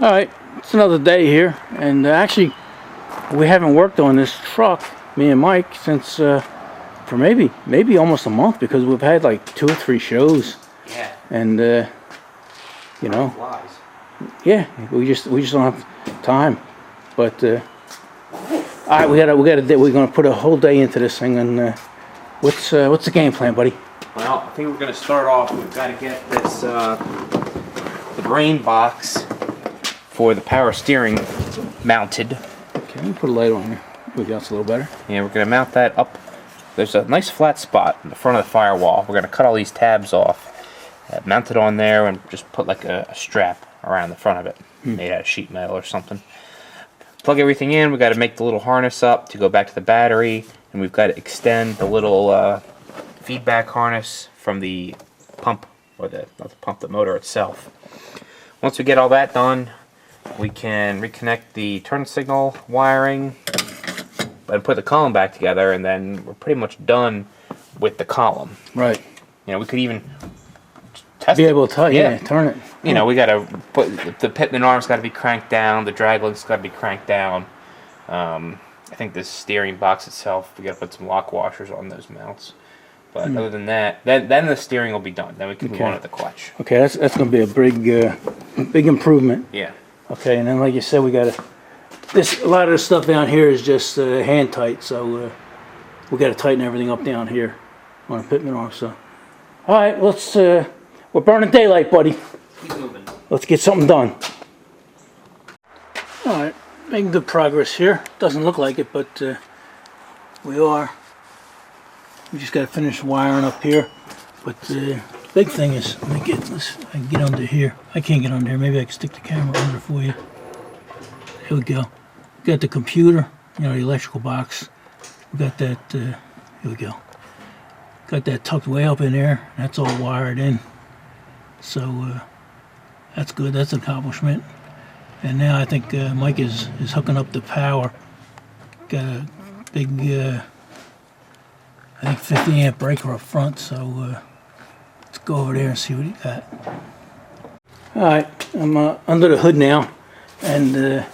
All right, it's another day here, and actually, we haven't worked on this truck, me and Mike, since for maybe almost a month, because we've had like 2 or 3 shows. Yeah. And you know, Flies. yeah, we just don't have time. But all right, we're gonna put a whole day into this thing, and what's the game plan, buddy? Well, I think we're going to start off. We've got to get this the brain box for the power steering mounted. Okay, let me put a light on here. Here we go, it's a little better. Yeah, we're going to mount that up. There's a nice flat spot in the front of the firewall. We're going to cut all these tabs off, mount it on there, and just put like a strap around the front of it, made out of sheet metal or something. Plug everything in. We've got to make the little harness up to go back to the battery, and we've got to extend the little feedback harness from the pump, or not the pump, the motor itself. Once we get all that done, we can reconnect the turn signal wiring and put the column back together, and then we're pretty much done with the column. Right. You know, we could even test Be able to tell, yeah, turn it. You know, we got to put the pitman arm's got to be cranked down, the drag link's got to be cranked down. I think the steering box itself, we got to put some lock washers on those mounts. But other than that, then the steering will be done. Then we can move on to the clutch. Okay, that's going to be a big improvement. Yeah. Okay, and then like you said, we got a lot of the stuff down here is just hand tight, so we got to tighten everything up down here on the pitman arm. So, all right, let's. We're burning daylight, buddy. Keep moving. Let's get something done. All right, making good progress here. Doesn't look like it, but we are. We just got to finish wiring up here. But the big thing is, I can get under here. I can't get under here. Maybe I can stick the camera under for you. Here we go. Got the computer, you know, the electrical box. We got that, here we go. Got that tucked way up in there. That's all wired in. So that's good. That's an accomplishment. And now I think Mike is hooking up the power. Got a big, I think 50 amp breaker up front. So let's go over there and see what he got. All right, I'm under the hood now, and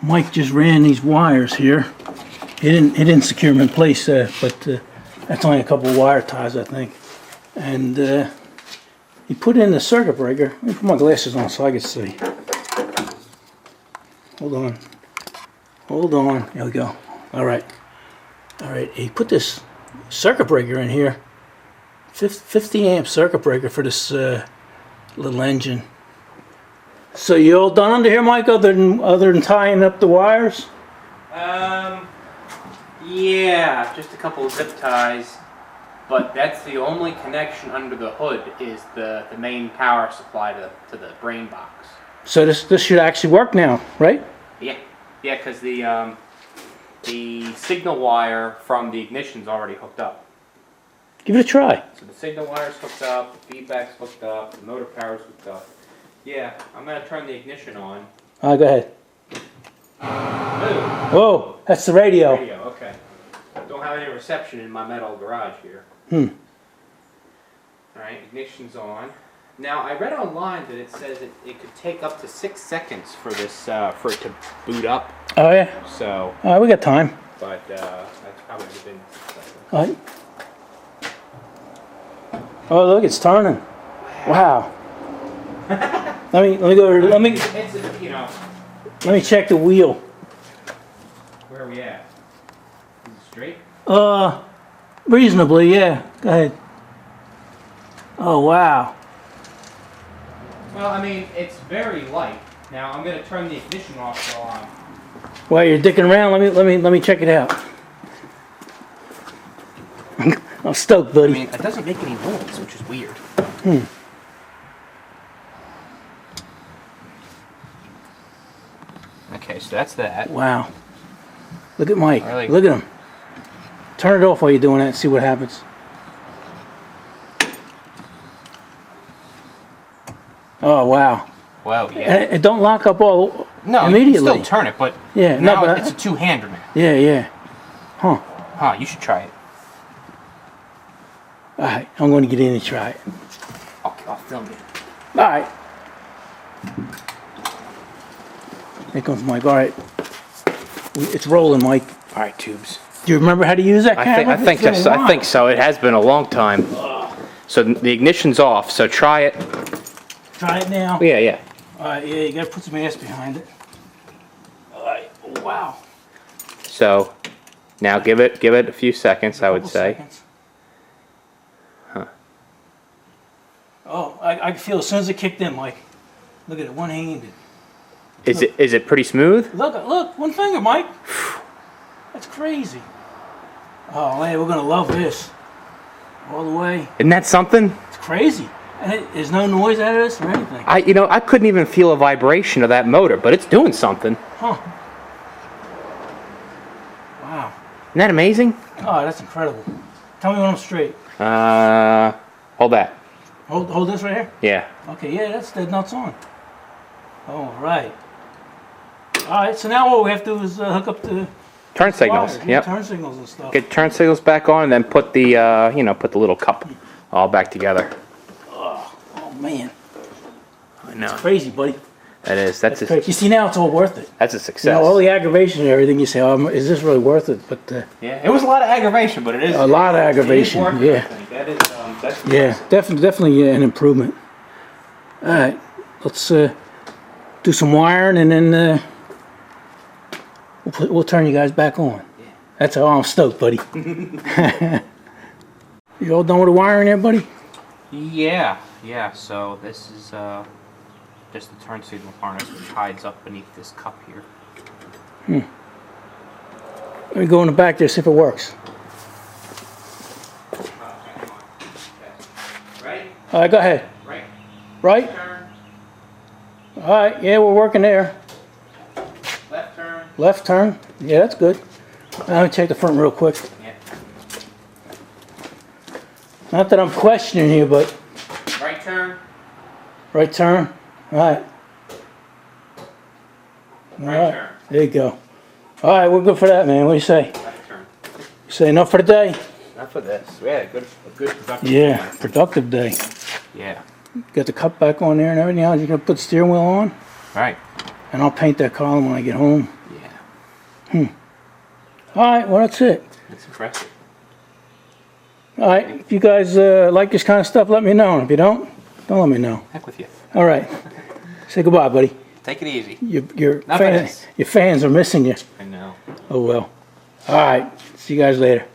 Mike just ran these wires here. He didn't secure them in place, but that's only a couple of wire ties, I think. And he put in the circuit breaker. Let me put my glasses on so I can see. Hold on. There we go. All right. He put this circuit breaker in here. 50 amp circuit breaker for this little engine. So you all done under here, Mike? Other than tying up the wires? Yeah, just a couple of zip ties. But that's the only connection under the hood is the main power supply to the brain box. So this should actually work now, right? Yeah, because the signal wire from the ignition's already hooked up. Give it a try. So the signal wire's hooked up, the feedback's hooked up, the motor power's hooked up. Yeah, I'm gonna turn the ignition on. All right, go ahead. Ooh. Whoa, that's the radio. Radio, okay. Don't have any reception in my metal garage here. Alright, ignition's on. Now, I read online that it says it could take up to 6 seconds for this for it to boot up. Oh yeah. So. All right, we got time. But that's probably within 6 seconds. All right. Oh look, it's turning. Wow. let me go. Let me check the wheel. Where are we at? Is it straight? Reasonably, yeah. Go ahead. Oh wow. Well, I mean, it's very light. Now I'm going to turn the ignition off while I'm. While you're dicking around, let me check it out. I'm stoked, buddy. I mean, it doesn't make any noise, which is weird. Okay, so that's that. Wow. Look at Mike. Really? Look at him. Turn it off while you're doing that and see what happens. Oh, wow. Well, yeah. And it don't lock up all immediately. You can still turn it, but yeah, now no, but it's a two-hander now. Yeah. Huh. Huh, you should try it. All right, I'm going to get in and try it. I'll film you. All right. Here comes Mike. All right. It's rolling, Mike. All right, tubes. Do you remember how to use that camera? I think so. It has been a long time. So the ignition's off. So try it. Try it now. Yeah, yeah. All right, yeah, you gotta put some ass behind it. All right, wow. So now give it a few seconds, I would Couple say. seconds. Oh, I can feel as soon as it kicked in, Mike. Look at it, one-handed. Is it pretty smooth? Look, one finger, Mike. That's crazy. Oh man, we're gonna love this. All the way. Isn't that something? It's crazy. And there's no noise out of this or anything. I couldn't even feel a vibration of that motor, but it's doing something. Huh. Wow. Isn't that amazing? Oh, that's incredible. Tell me when I'm straight. Hold that. Hold this right here? Yeah. Okay, yeah, that's dead nuts on. All right. All right, so now what we have to do is hook up the Turn signals. wires, Yep. turn signals and stuff. Get turn signals back on, and then put the put the little cup all back together. Oh man, I know. crazy, buddy. That is. That's a, Crazy. You see, now it's all worth it. that's a You success. know, all the aggravation and everything. You say, "Oh, is this really worth it?" But Yeah, it was a lot of aggravation, but it is a lot of aggravation. It is worth it, I Yeah, think. That is. That's yeah, definitely an improvement. All right, let's do some wiring and then we'll turn you guys back on. Yeah. That's how I'm stoked, buddy. You all done with the wiring there, buddy? Yeah, yeah. So this is just the turn signal harness, which hides up beneath this cup here. Let me go in the back there, see if it works. Right, All right, go ahead. right. Right? Turn, All right, yeah, we're working there. left turn. Left turn. Yeah, that's good. Let me check the front real quick. Yeah. Not that I'm questioning you, but Right turn. right turn. All right. All Right right. turn. There you go. All right, we're good for that, man. What do you say? Left turn. You say enough for the day? Enough for this. Yeah, a good productive. Yeah, productive day. Yeah. Got the cup back on there and everything else. You're going to put the steering wheel on? Right. And I'll paint that column when I get home. Yeah. All right, well, that's it. It's impressive. All right, if you guys like this kind of stuff, let me know. And if you don't let me know. Heck with you. All right. Say goodbye, buddy. Take it easy. Your Not for this. fans are missing you. I know. Oh, well. All right. See you guys later.